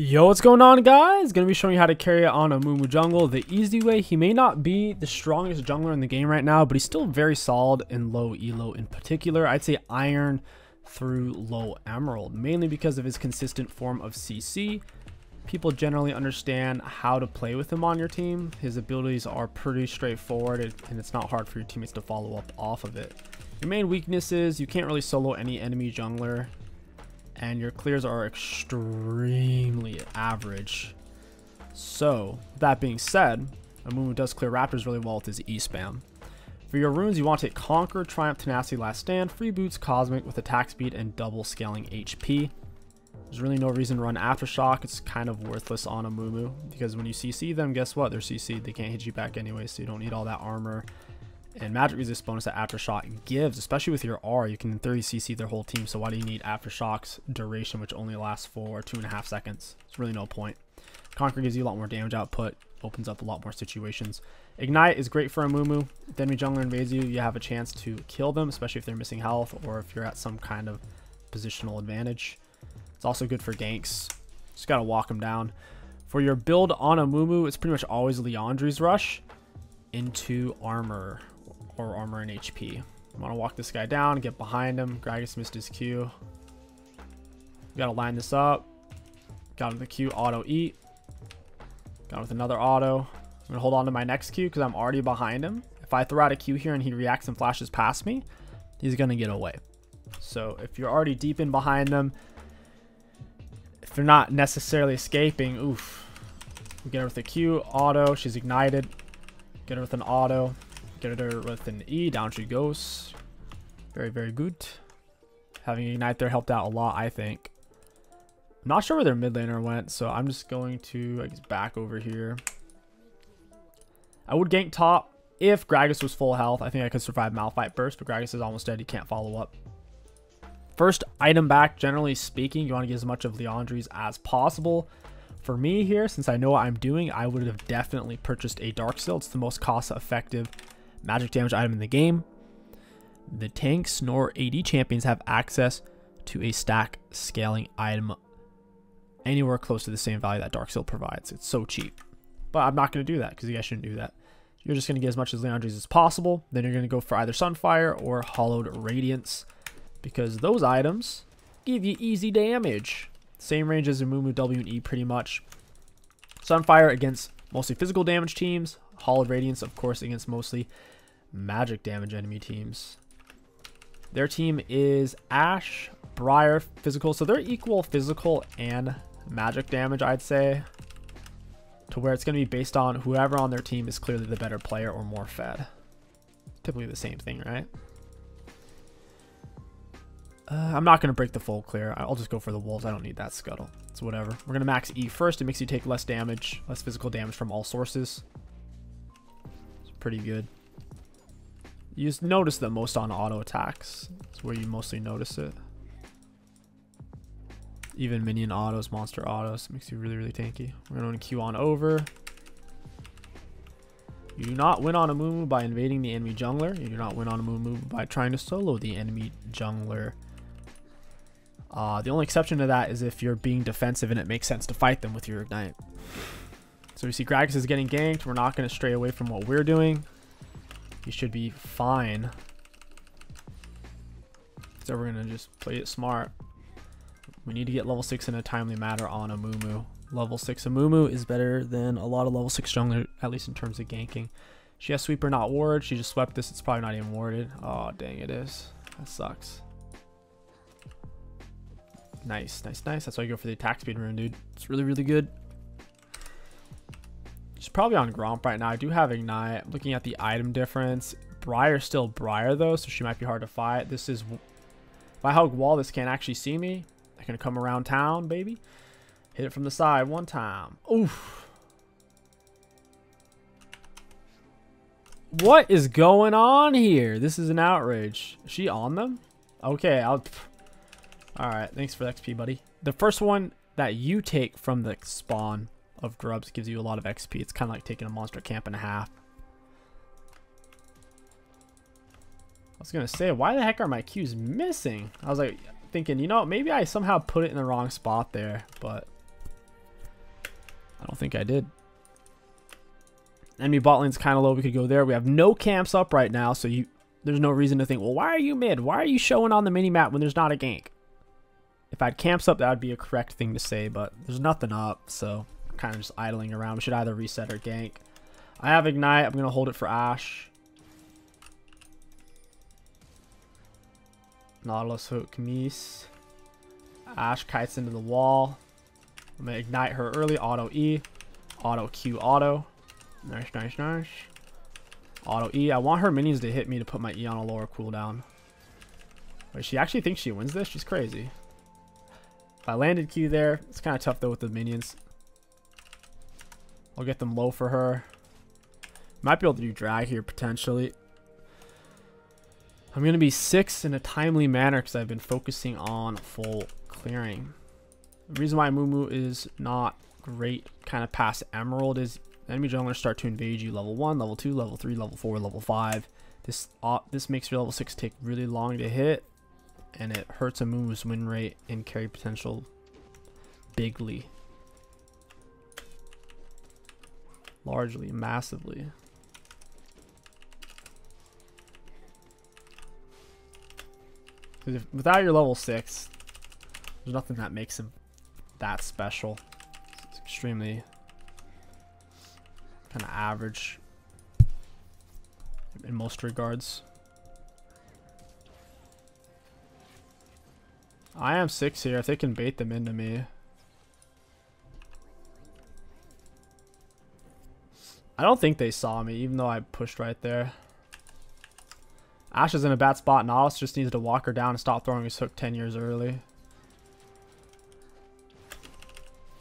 Yo, what's going on, guys? Gonna be showing you how to carry it on Amumu jungle the easy way. He may not be the strongest jungler in the game right now, but he's still very solid in low elo in particular. I'd say iron through low emerald, mainly because of his consistent form of CC. People generally understand how to play with him on your team. His abilities are pretty straightforward, and it's not hard for your teammates to follow up off of it. Your main weakness is you can't really solo any enemy jungler, and your clears are extremely average. So, that being said, Amumu does clear raptors really well with his E-spam. For your runes, you want to take Conquer, Triumph, Tenacity, Last Stand, Free Boots, Cosmic with attack speed and double scaling HP. There's really no reason to run Aftershock. It's kind of worthless on Amumu, because when you CC them, guess what? They're CC'd. They can't hit you back anyway, so you don't need all that armor and magic resist bonus that Aftershock gives. Especially with your R, you can in theory CC their whole team, so why do you need Aftershock's duration, which only lasts for 2.5 seconds? There's really no point. Conquer gives you a lot more damage output, opens up a lot more situations. Ignite is great for Amumu. If the enemy jungler invades you, you have a chance to kill them, especially if they're missing health or if you're at some kind of positional advantage. It's also good for ganks. Just gotta walk them down. For your build on Amumu, it's pretty much always Liandry's Rush into armor, or armor and HP. You want to walk this guy down, get behind him. Gragas missed his Q. You got to line this up. Got him the Q, auto eat. Got him with another auto. I'm going to hold on to my next Q because I'm already behind him. If I throw out a Q here and he reacts and flashes past me, he's going to get away. So if you're already deep in behind them, if they're not necessarily escaping, oof. We get her with a Q, auto. She's ignited. Get her with an auto. Get her with an E, down she goes. Very, very good. Having Ignite there helped out a lot, I think. I'm not sure where their mid laner went, so I'm just going to, I guess, back over here. I would gank top if Gragas was full health. I think I could survive Malphite burst, but Gragas is almost dead. He can't follow up. First item back, generally speaking, you want to get as much of Liandry's as possible. For me here, since I know what I'm doing, I would have definitely purchased a Darksteel. It's the most cost-effective magic damage item in the game. The tanks nor AD champions have access to a stack scaling item anywhere close to the same value that Darksteel provides. It's so cheap. But I'm not going to do that because you guys shouldn't do that. You're just going to get as much as Liandry's as possible. Then you're going to go for either Sunfire or Hollowed Radiance, because those items give you easy damage. Same range as Amumu W and E pretty much. Sunfire against mostly physical damage teams. Hollowed Radiance, of course, against mostly magic damage enemy teams. Their team is Ashe, Briar, physical. So they're equal physical and magic damage, I'd say. To where it's going to be based on whoever on their team is clearly the better player or more fed. Typically the same thing, right? I'm not going to break the full clear. I'll just go for the wolves. I don't need that scuttle. It's whatever. We're going to max E first. It makes you take less damage, less physical damage from all sources. It's pretty good. You just notice that most on auto attacks. It's where you mostly notice it. Even minion autos, monster autos. Makes you really, really tanky. We're going to Q on over. You do not win on Amumu by invading the enemy jungler. You do not win on Amumu by trying to solo the enemy jungler. The only exception to that is if you're being defensive and it makes sense to fight them with your Ignite. So we see Gragas is getting ganked. We're not going to stray away from what we're doing. He should be fine. So we're going to just play it smart. We need to get level 6 in a timely manner on Amumu. Level 6 Amumu is better than a lot of level 6 jungler, at least in terms of ganking. She has Sweeper, not ward. She just swept this. It's probably not even warded. Oh, dang, it is. That sucks. Nice, nice, nice. That's why I go for the attack speed rune, dude. It's really, really good. She's probably on Gromp right now. I do have Ignite. I'm looking at the item difference. Briar's still Briar, though, so she might be hard to fight. This is... If I hug wall, this can't actually see me. I can come around town, baby. Hit it from the side one time. Oof. What is going on here? This is an outrage. Is she on them? Okay, Alright, thanks for the XP, buddy. The first one that you take from the spawn of grubs gives you a lot of XP. It's kind of like taking a monster camp and a half. I was going to say, why the heck are my Qs missing? I was like thinking, you know, maybe I somehow put it in the wrong spot there, but don't think I did. Enemy bot lane's kind of low. We could go there. We have no camps up right now, so there's no reason to think, well, why are you mid? Why are you showing on the mini-map when there's not a gank? If I had camps up, that would be a correct thing to say, but there's nothing up, so I'm kind of just idling around. We should either reset or gank. I have Ignite. I'm going to hold it for Ashe. Nautilus hook Mies. Ashe kites into the wall. I'm going to Ignite her early. Auto E. Auto Q auto. Nice, nice, nice. Auto E. I want her minions to hit me to put my E on a lower cooldown. Wait, she actually thinks she wins this? She's crazy. If I landed Q there, it's kind of tough though with the minions. I'll get them low for her. Might be able to do drag here potentially. I'm going to be 6 in a timely manner because I've been focusing on full clearing. The reason why Mumu is not great kind of past Emerald is enemy junglers start to invade you level 1, level 2, level 3, level 4, level 5. This makes your level 6 take really long to hit, and it hurts a Mumu's win rate and carry potential bigly. Largely, massively. Because without your level 6, there's nothing that makes him that special. It's extremely kind of average in most regards. I am 6 here. If they can bait them into me. I don't think they saw me, even though I pushed right there. Ashe is in a bad spot. Nautilus just needs to walk her down and stop throwing his hook 10 years early.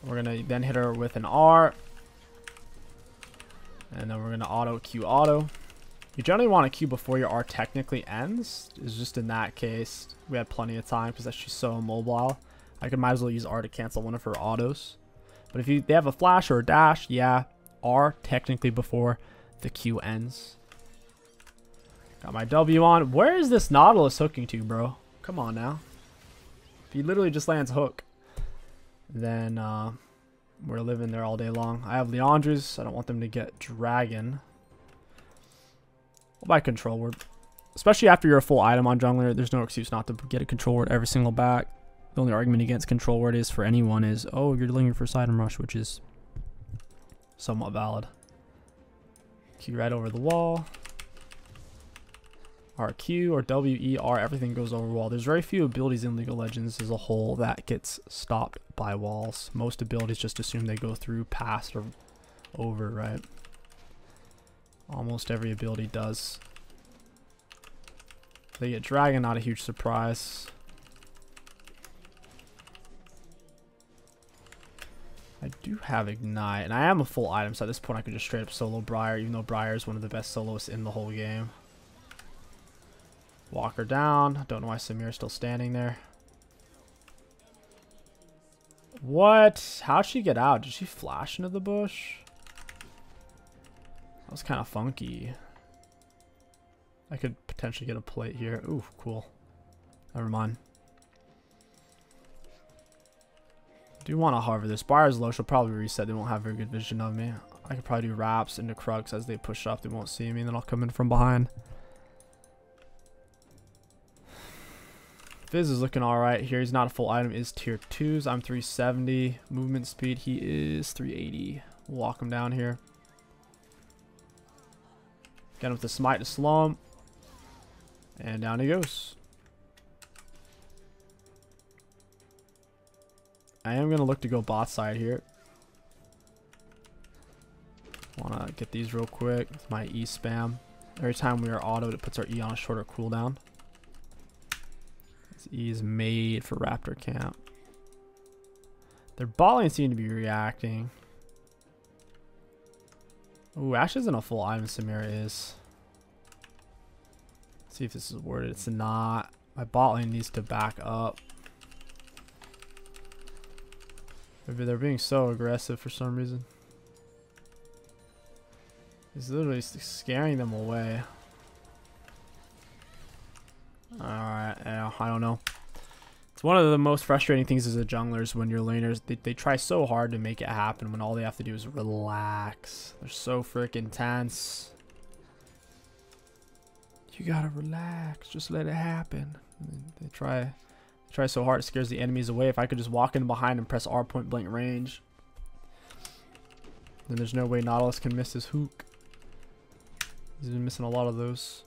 We're going to then hit her with an R. And then we're going to auto Q auto. You generally want to Q before your R technically ends. It's just in that case, we had plenty of time because she's so immobile. I could might as well use R to cancel one of her autos. But if they have a flash or a dash, yeah, R technically before the Q ends. Got my W on. Where is this Nautilus hooking to, bro? Come on now. If he literally just lands hook, then we're living there all day long. I have Liandry's. I don't want them to get Dragon. I'll buy Control Word. Especially after you're a full item on jungler, there's no excuse not to get a Control Word every single back. The only argument against Control Word is for anyone is, oh, you're dealing your first item rush, which is somewhat valid. Q right over the wall. RQ or WER, everything goes over wall. There's very few abilities in League of Legends as a whole that gets stopped by walls. Most abilities just assume they go through, past, or over, right? Almost every ability does. They get Dragon, not a huge surprise. I do have Ignite, and I am a full item, so at this point I could just straight up solo Briar, even though Briar is one of the best soloists in the whole game. Walk her down. Don't know why Samir's still standing there. What? How'd she get out? Did she flash into the bush? That was kind of funky. I could potentially get a plate here. Ooh, cool. Never mind. Do want to hover this. Briar's low. She'll probably reset. They won't have very good vision of me. I could probably do wraps into Krugs as they push up. They won't see me, and then I'll come in from behind. Fizz is looking alright here. He's not a full item. Is tier 2s. I'm 370. Movement speed. He is 380. We'll walk him down here. Get him with the smite to slow him. And down he goes. I am going to look to go bot side here. Want to get these real quick with my E spam. Every time we are autoed, it puts our E on a shorter cooldown. This E is made for Raptor Camp. Their bot lane seem to be reacting. Ooh, Ashe isn't a full item. Samira is. Let's see if this is worded. It's not. My bot lane needs to back up. Maybe they're being so aggressive for some reason. He's literally scaring them away. Alright, yeah, I don't know. It's one of the most frustrating things as a jungler is when your laners, they try so hard to make it happen when all they have to do is relax. They're so freaking tense. You gotta relax. Just let it happen. They try so hard, it scares the enemies away. If I could just walk in behind and press R point blank range, then there's no way Nautilus can miss his hook. He's been missing a lot of those.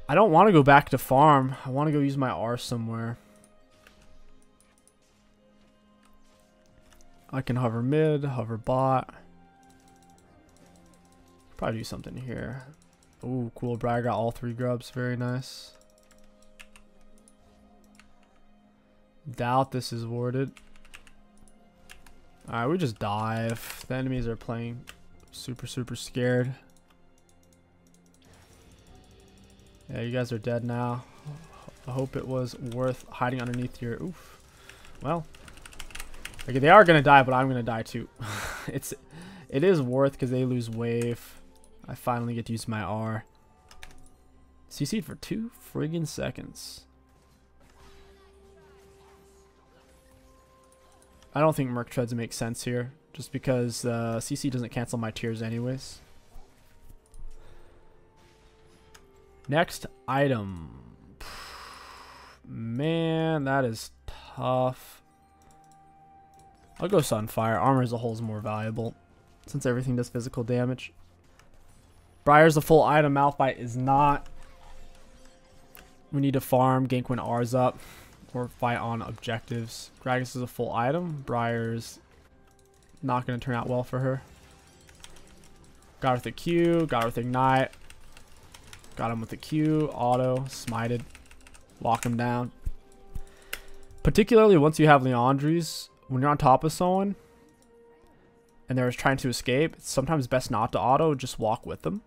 I don't want to go back to farm. I want to go use my R somewhere. I can hover mid, hover bot. Probably do something here. Ooh, cool. Briar got all 3 grubs. Very nice. Doubt this is warded. Alright, we just dive. The enemies are playing super scared. Yeah, you guys are dead now. I hope it was worth hiding underneath your... Oof. Well. Okay, they are going to die, but I'm going to die too. It is worth because they lose wave. I finally get to use my R. CC'd for 2 friggin' seconds. I don't think Merc Treads make sense here, just because CC doesn't cancel my tiers anyways. Next item. Man, that is tough. I'll go Sunfire. Armor as a whole is more valuable, since everything does physical damage. Briar's a full item, Malphite is not. We need to farm, gank when R's up, or fight on objectives. Gragas is a full item. Briar's not going to turn out well for her. Got her with a Q, got her with Ignite. Got him with a Q, auto, smited. Lock him down. Particularly once you have Liandry's, when you're on top of someone and they're trying to escape, it's sometimes best not to auto, just walk with them.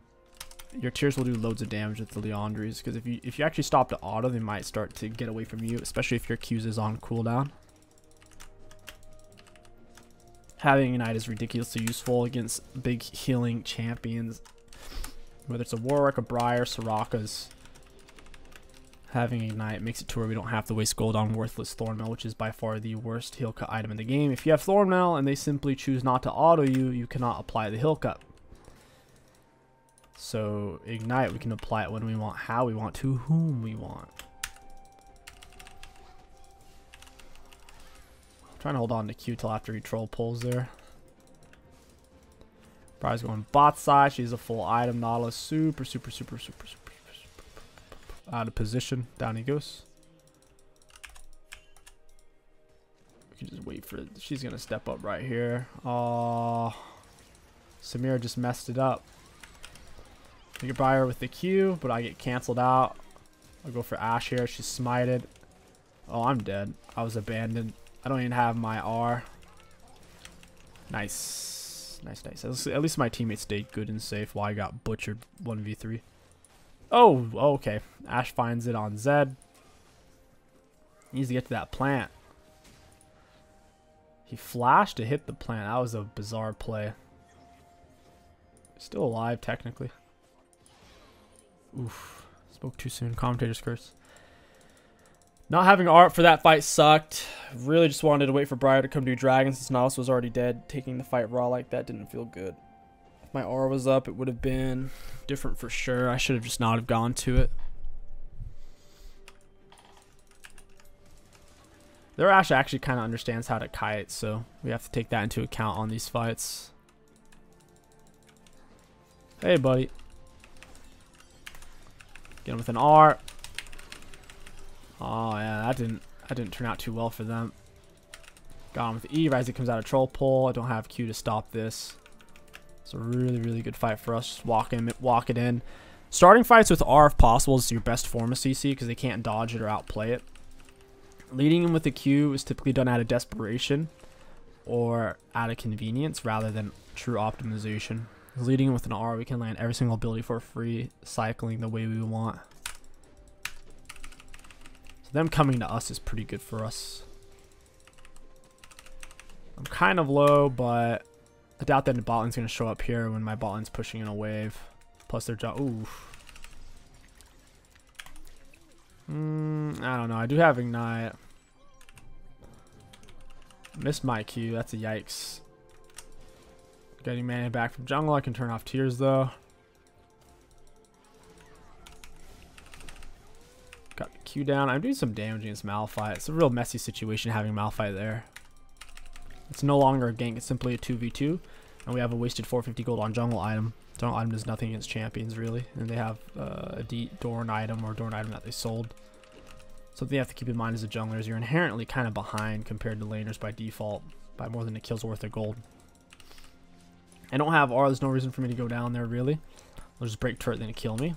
Your tiers will do loads of damage with the Liandry's, because if you actually stop to auto, they might start to get away from you, especially if your Q's is on cooldown. Having Ignite is ridiculously useful against big healing champions. Whether it's a Warwick, a Briar, Soraka's. Having Ignite makes it to where we don't have to waste gold on worthless Thornmail, which is by far the worst heal cut item in the game. If you have Thornmail and they simply choose not to auto you, you cannot apply the heal cut. So Ignite, we can apply it when we want, how we want, to whom we want. I'm trying to hold on to Q till after he troll pulls there. Briar's going bot side. She's a full item. Nautilus super out of position. Down he goes. We can just wait for it. She's gonna step up right here. Oh, Samira just messed it up. I get Briar with the Q, but I get canceled out. I'll go for Ashe here. She's smited. Oh, I'm dead. I was abandoned. I don't even have my R. Nice. Nice. At least my teammates stayed good and safe while I got butchered 1v3. Oh, okay. Ashe finds it on Zed. He needs to get to that plant. He flashed to hit the plant. That was a bizarre play. Still alive, technically. Oof. Spoke too soon. Commentator's curse. Not having art for that fight sucked. Really just wanted to wait for Briar to come do Dragon since Nautilus was already dead. Taking the fight raw like that didn't feel good. If my aura was up, it would have been different for sure. I should have just not have gone to it. Their Ashe actually kind of understands how to kite, so we have to take that into account on these fights. Hey, buddy. Get him with an R. Oh yeah, that didn't turn out too well for them. Got him with the E. Ryze comes out of troll pull. I don't have Q to stop this. It's a really good fight for us. Just walk it in. Starting fights with R if possible is your best form of CC because they can't dodge it or outplay it. Leading him with the Q is typically done out of desperation or out of convenience rather than true optimization. Leading him with an R, we can land every single ability for free, cycling the way we want. So them coming to us is pretty good for us. I'm kind of low, but I doubt that the bot lane's going to show up here when my bot lane's pushing in a wave. Plus their job. Ooh. I don't know. I do have Ignite. Missed my Q. That's a yikes. Getting mana back from jungle. I can turn off Tears though. Got the Q down. I'm doing some damage against Malphite. It's a real messy situation having Malphite there. It's no longer a gank. It's simply a 2v2. And we have a wasted 450 gold on jungle item. Jungle item does nothing against champions really. And they have a Dorn item or Dorn item that they sold. Something you have to keep in mind as a jungler is you're inherently kind of behind compared to laners by default. By more than a kill's worth of gold. I don't have R. There's no reason for me to go down there really. I'll just break turret then kill me.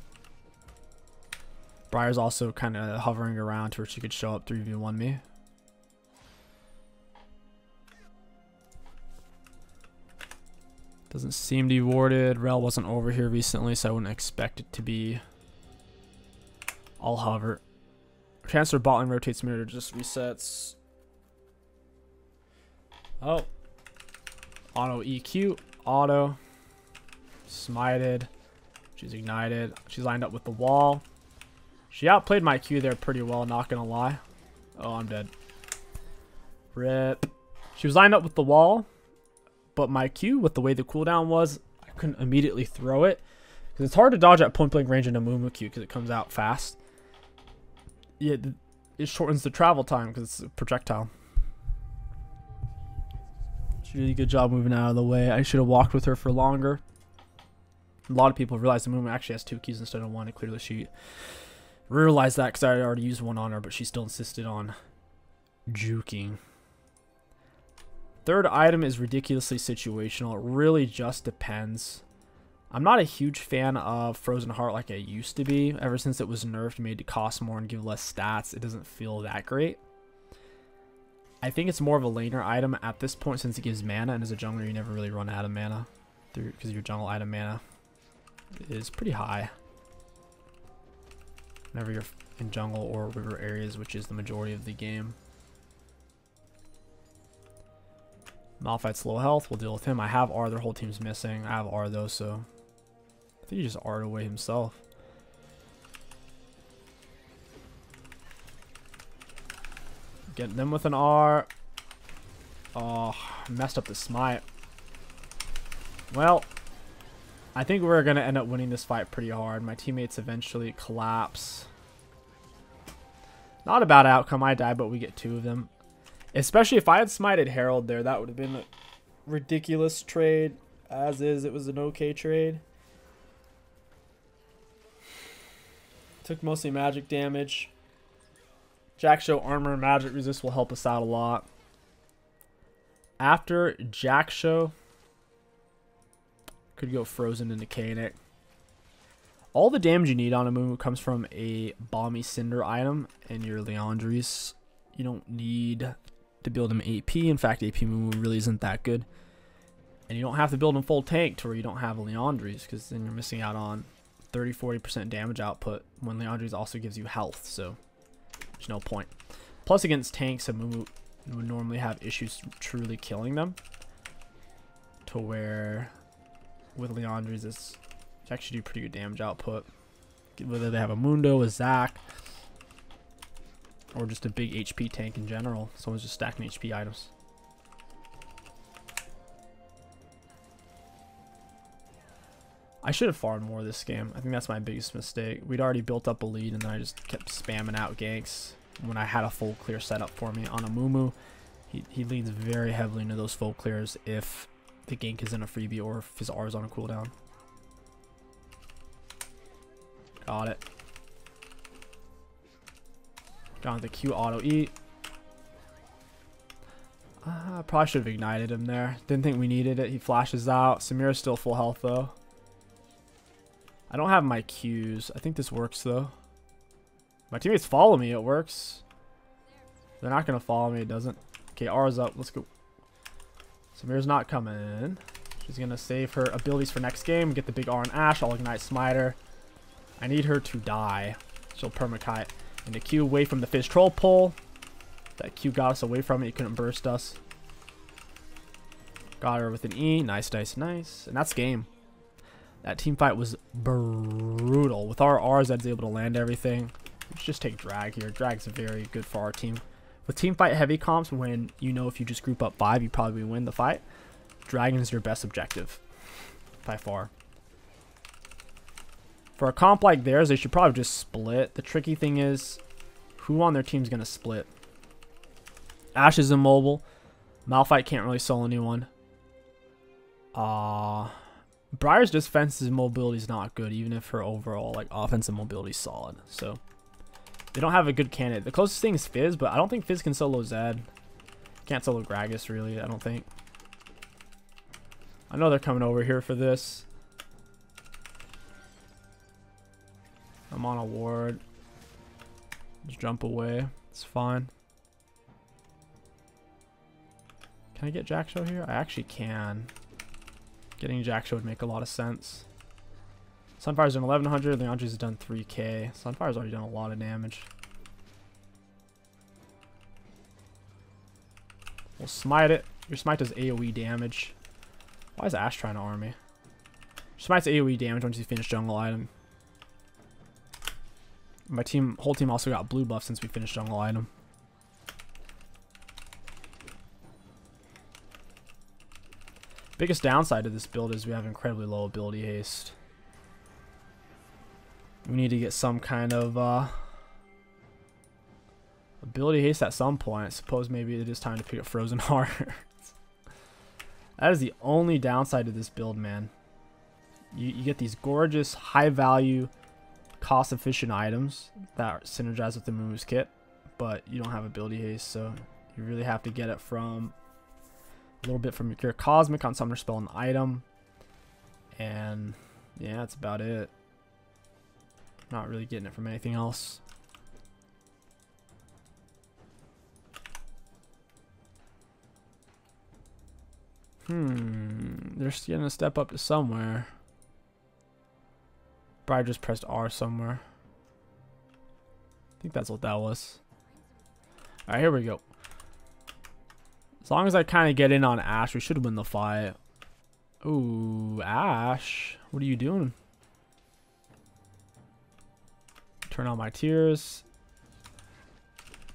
Briar's also kind of hovering around to where she could show up 3v1 me. Doesn't seem to be warded. Rel wasn't over here recently, so I wouldn't expect it to be. I'll hover. Chancellor bot lane rotates mirror just resets. Oh. Auto EQ. Auto. Smited. She's ignited. She's lined up with the wall. She outplayed my Q there pretty well, not gonna lie. Oh, I'm dead. Rip. She was lined up with the wall, but my Q, with the way the cooldown was, I couldn't immediately throw it. Because it's hard to dodge at point blank range in a Mumu Q because it comes out fast. Yeah, it shortens the travel time because it's a projectile. She did a good job moving out of the way. I should have walked with her for longer. A lot of people realize the Mumu actually has 2 keys instead of 1 to clear the sheet. Realized that because I already used one on her, but she still insisted on juking. Third item is ridiculously situational. It really just depends. I'm not a huge fan of Frozen Heart like I used to be. Ever since it was nerfed, made to cost more and give less stats, it doesn't feel that great. I think it's more of a laner item at this point since it gives mana, and as a jungler you never really run out of mana because your jungle item mana is pretty high whenever you're in jungle or river areas, which is the majority of the game. Malphite's low health. We'll deal with him. I have R. Their whole team's missing. I have R though, so I think he just R'd away himself. Get them with an R. Oh, messed up the smite. Well, I think we're going to end up winning this fight pretty hard. My teammates eventually collapse. Not a bad outcome. I die, but we get 2 of them. Especially if I had smited Herald there, that would have been a ridiculous trade. As is, it was an okay trade. Took mostly magic damage. Jak'Sho armor and magic resist will help us out a lot. After Jak'Sho, could go Frozen into Kaenic. All the damage you need on a Mumu comes from a Balmy Cinder item and your Liandry's. You don't need to build him AP. In fact, AP Mumu really isn't that good. And you don't have to build him full tank to where you don't have a Liandry's, because then you're missing out on 30-40% damage output when Liandry's also gives you health, so there's no point. Plus against tanks, a Mumu would normally have issues truly killing them, to where with Liandry's it's actually do pretty good damage output. Whether they have a Mundo, a Zac, or just a big HP tank in general. Someone's just stacking HP items. I should have farmed more this game. I think that's my biggest mistake. We'd already built up a lead and then I just kept spamming out ganks when I had a full clear setup for me. On a Mumu, he leans very heavily into those full clears if the gank is in a freebie or if his R is on a cooldown. Got it. Got the Q auto E. Probably should have ignited him there. Didn't think we needed it. He flashes out. Samira's still full health though. I don't have my Qs. I think this works though. My teammates follow me. It works. They're not going to follow me. It doesn't. Okay, R's up. Let's go. Samira's not coming in. She's going to save her abilities for next game. Get the big R on Ashe. I'll ignite Smiter. I need her to die. She'll permakite. And the Q away from the Fizz Troll pull. That Q got us away from it. He couldn't burst us. Got her with an E. Nice, nice, nice. And that's game. That team fight was brutal. With our R's, I was able to land everything. Let's just take drag here. Drag's very good for our team. With team fight heavy comps, when you know if you just group up 5, you probably win the fight. Dragon is your best objective, by far. For a comp like theirs, they should probably just split. The tricky thing is, who on their team is going to split? Ashe is immobile. Malphite can't really solo anyone. Briar's defensive mobility is not good, even if her overall like offensive mobility is solid. So they don't have a good candidate. The closest thing is Fizz, but I don't think Fizz can solo Zed. Can't solo Gragas really, I don't think. I know they're coming over here for this. I'm on a ward. Just jump away. It's fine. Can I get Jackshow here? I actually can. Getting Jackshow would make a lot of sense. Sunfire's done 1100. Leandri's done 3k. Sunfire's already done a lot of damage. We'll smite it. Your smite does AoE damage. Why is Ashe trying to arm me? Smite's AoE damage once you finish jungle item. My whole team also got blue buff since we finished jungle item. Biggest downside to this build is we have incredibly low ability haste. We need to get some kind of ability haste at some point. I suppose maybe it is time to pick up Frozen Heart. That is the only downside to this build, man. You get these gorgeous, high value, cost efficient items that synergize with the Moon's kit, but you don't have ability haste, so you really have to get it from a little bit from your Cure Cosmic on Summoner Spell and item. And yeah, that's about it. Not really getting it from anything else. They're gonna step up to somewhere. Briar just pressed R somewhere. I think that's what that was. Alright, here we go. As long as I kind of get in on Ashe, we should win the fight. Ooh, Ashe. What are you doing? Turn on my tears.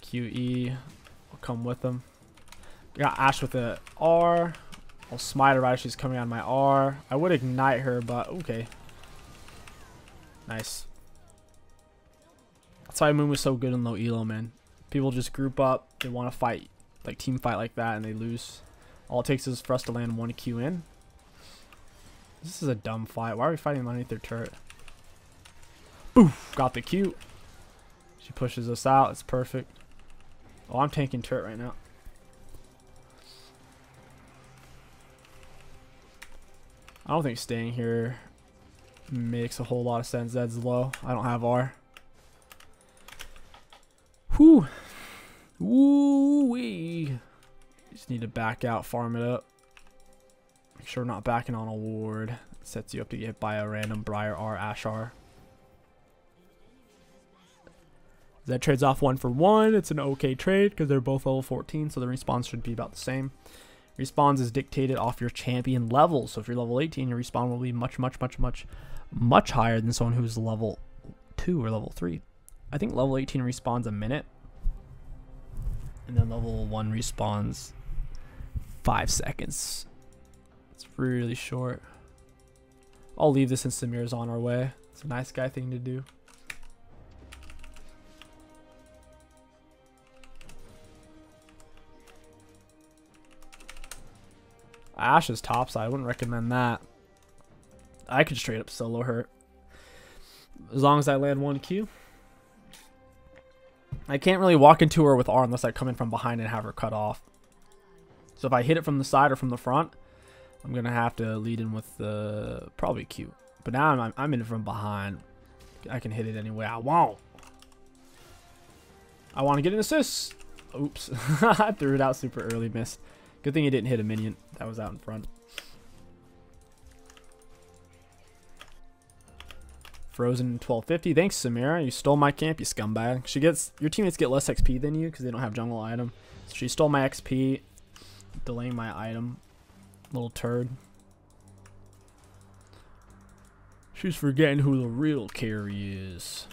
QE. I'll come with them. Got Ashe with the R. I'll smite her right as she's coming on my R. I would ignite her, but okay. Nice. That's why Moon was so good in low elo, man. People just group up. They want to fight, like team fight like that, and they lose. All it takes is for us to land 1 Q in. This is a dumb fight. Why are we fighting underneath their turret? Boof! Got the Q. She pushes us out. It's perfect. Oh, I'm tanking turret right now. I don't think staying here makes a whole lot of sense. That's low. I don't have R. Whew. Woo-wee. Just need to back out, farm it up. Make sure we're not backing on a ward. It sets you up to get hit by a random Briar R, Ashe R. That trades off 1 for 1. It's an okay trade because they're both level 14, so the respawn should be about the same. Respawns is dictated off your champion level. So if you're level 18, your respawn will be much higher than someone who's level 2 or level 3. I think level 18 respawns a minute. And then level 1 respawns 5 seconds. It's really short. I'll leave this since Samir's on our way. It's a nice guy thing to do. Ashe is topside. I wouldn't recommend that. I could straight up solo her. As long as I land 1 Q. I can't really walk into her with R unless I come in from behind and have her cut off. So if I hit it from the side or from the front, I'm going to have to lead in with the probably Q. But now I'm in it from behind. I can hit it any way I want. I want to get an assist. Oops. I threw it out super early. Missed. Good thing he didn't hit a minion that was out in front. Frozen 1250. Thanks, Samira. You stole my camp, you scumbag. Your teammates get less XP than you because they don't have jungle item. So she stole my XP, delaying my item. Little turd. She's forgetting who the real carry is.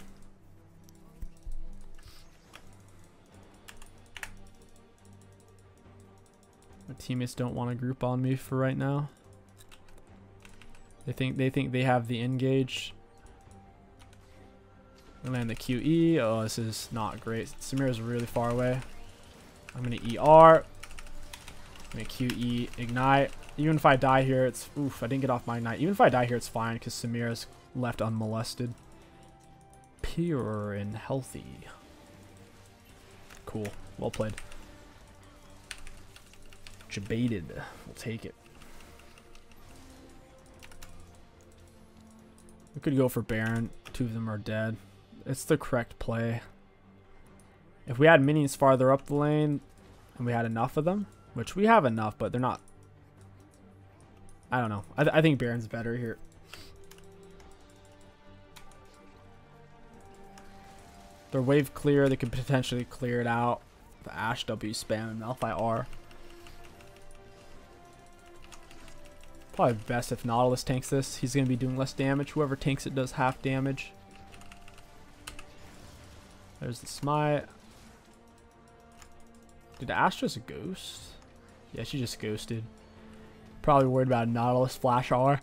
My teammates don't want to group on me for right now. They think they have the engage. I land the QE. Oh, this is not great. Samira's really far away. I'm gonna ER. I'm gonna QE ignite. Even if I die here, it's oof. I didn't get off my ignite. Even if I die here, it's fine because Samira's left unmolested. Pure and healthy. Cool. Well played. Jebaited. We'll take it. We could go for Baron. Two of them are dead. It's the correct play. If we had minions farther up the lane and we had enough of them, which we have enough, but they're not. I don't know. I think Baron's better here. They're wave clear. They could potentially clear it out. The Ashe W spam and Malphite R. Probably best if Nautilus tanks this. He's going to be doing less damage. Whoever tanks it does half damage. There's the smite. Did Ashe just ghost? Yeah, she just ghosted. Probably worried about Nautilus flash R.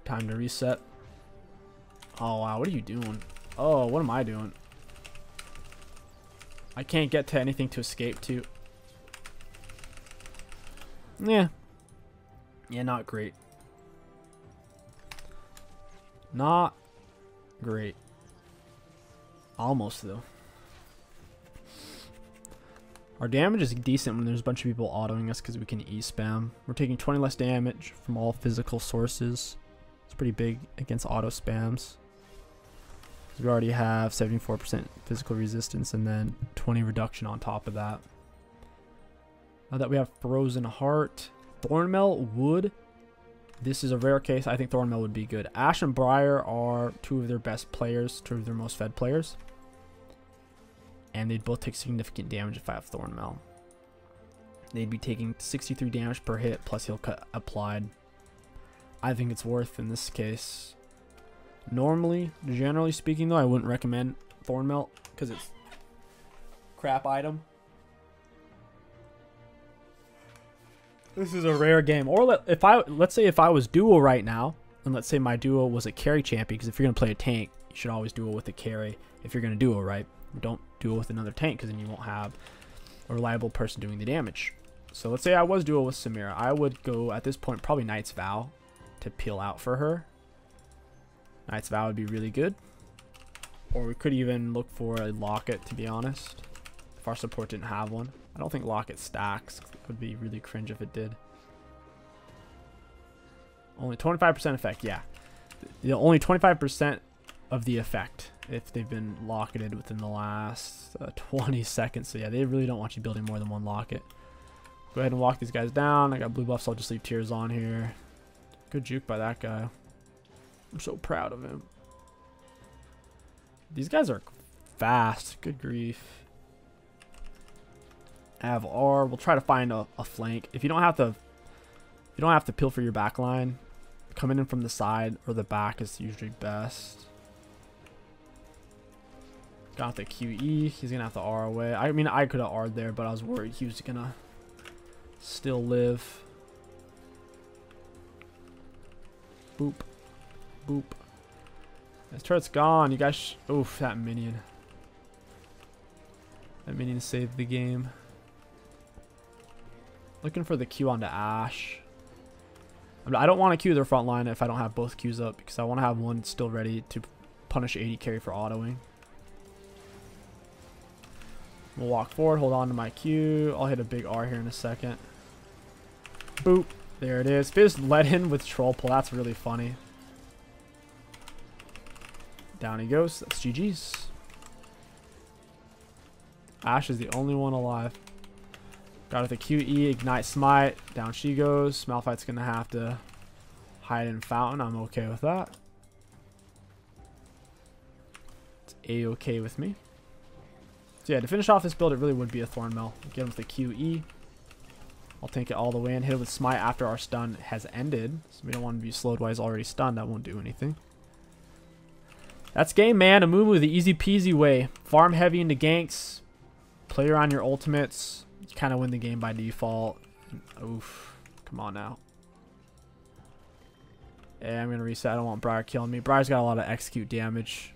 Time to reset. Oh wow, what are you doing? Oh, what am I doing? I can't get to anything to escape to. Yeah. Yeah, not great. Not great. Almost though. Our damage is decent when there's a bunch of people autoing us because we can E-spam. We're taking 20 less damage from all physical sources. It's pretty big against auto spams. We already have 74% physical resistance and then 20 reduction on top of that. Now that we have Frozen Heart, Thornmail would. This is a rare case. I think Thornmail would be good. Ashe and Briar are two of their best players, two of their most fed players. And they'd both take significant damage if I have Thornmail. They'd be taking 63 damage per hit, plus he'll cut applied. I think it's worth in this case. Normally, generally speaking though, I wouldn't recommend Thornmail because it's crap item. This is a rare game. Or let's say if I was duo right now, and let's say my duo was a carry champion, because if you're gonna play a tank, you should always duo with a carry. If you're gonna duo, right? Don't duo with another tank because then you won't have a reliable person doing the damage. So let's say I was duo with Samira. I would go at this point probably Knight's Vow to peel out for her. Knight's Vow would be really good. Or we could even look for a Locket, to be honest. If our support didn't have one. I don't think Locket stacks. It would be really cringe if it did. Only 25% effect, yeah. Only 25% of the effect if they've been locketed within the last 20 seconds. So yeah, they really don't want you building more than one Locket. Go ahead and walk these guys down. I got blue buffs, so I'll just leave Tears on here. Good juke by that guy. I'm so proud of him. These guys are fast. Good grief. I have R. We'll try to find a flank. If you don't have to peel for your back line, coming in from the side or the back is usually best. Got the QE. He's gonna have to R away. I mean, I could have R'd there, but I was worried he was gonna still live. Boop. Boop. His turret's gone. You guys, oof, that minion. That minion saved the game. Looking for the Q onto Ashe. I don't want to Q their front line if I don't have both Qs up, because I want to have one still ready to punish 80 carry for autoing. We'll walk forward, hold on to my Q. I'll hit a big R here in a second. Boop. There it is. Fizz led in with Troll Pull. That's really funny. Down he goes. That's GG's. Ashe is the only one alive. Got it with a QE, Ignite Smite. Down she goes. Malphite's going to have to hide in Fountain. I'm okay with that. It's A-okay with me. So yeah, to finish off this build, it really would be a Thornmail. Get him with a QE. I'll tank it all the way and hit it with Smite after our stun has ended. So we don't want to be slowed while he's already stunned. That won't do anything. That's game, man. Amumu the easy peasy way. Farm heavy into ganks. play around your ultimates, you kind of win the game by default. Oof. Come on now. Yeah, I'm going to reset. I don't want Briar killing me. Briar's got a lot of execute damage.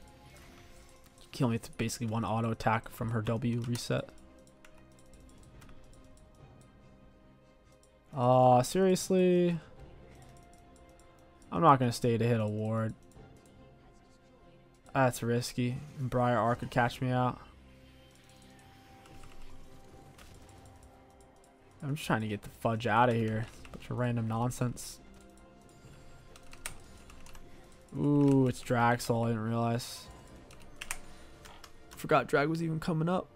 Kill me with basically one auto attack from her W reset. Seriously? I'm not going to stay to hit a ward. That's risky. Briar R could catch me out. I'm just trying to get the fudge out of here. Bunch of random nonsense. Ooh, it's Draxol. I didn't realize. Forgot Drag was even coming up.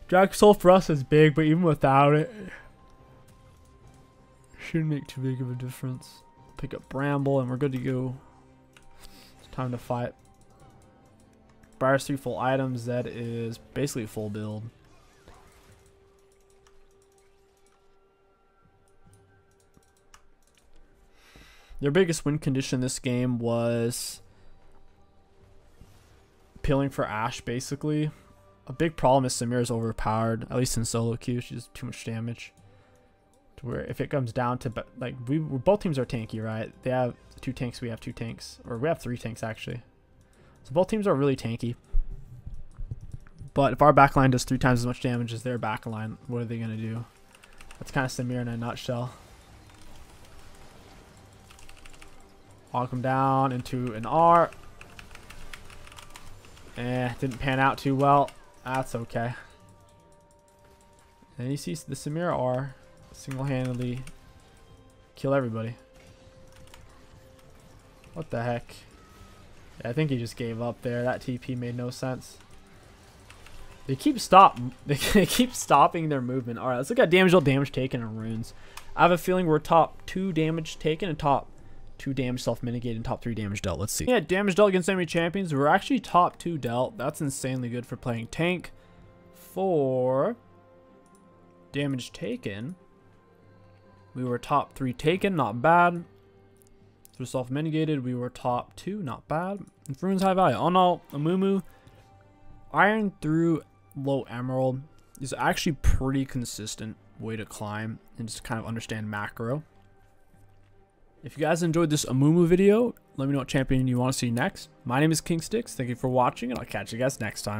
Draxol for us is big, but even without it, shouldn't make too big of a difference. Pick up Bramble and we're good to go. It's time to fight. Briar's 3 full items. That is basically full build. Their biggest win condition this game was peeling for Ashe, basically. A big problem is Samira's overpowered, at least in solo queue. She does too much damage. To where if it comes down to, like, both teams are tanky, right? They have 2 tanks, we have 2 tanks. Or we have 3 tanks, actually. So both teams are really tanky. But if our backline does 3 times as much damage as their backline, what are they going to do? That's kind of Samira in a nutshell. Walk him down into an R. Didn't pan out too well. That's okay. And you see the Samira R single-handedly kill everybody. What the heck? Yeah, I think he just gave up there. That TP made no sense. They keep stopping their movement. All right, let's look at damage dealt, damage taken, and runes. I have a feeling we're top 2 damage taken and top 2 damage self-mitigated and top 3 damage dealt. Let's see. Yeah, damage dealt against enemy champions. We're actually top 2 dealt. That's insanely good for playing tank. For damage taken, we were top 3 taken, not bad. For self-mitigated, we were top 2, not bad. And for runes, high value. Oh no, Amumu, iron through low emerald is actually pretty consistent way to climb and just kind of understand macro. If you guys enjoyed this Amumu video, let me know what champion you want to see next. My name is King Stix. Thank you for watching, and I'll catch you guys next time.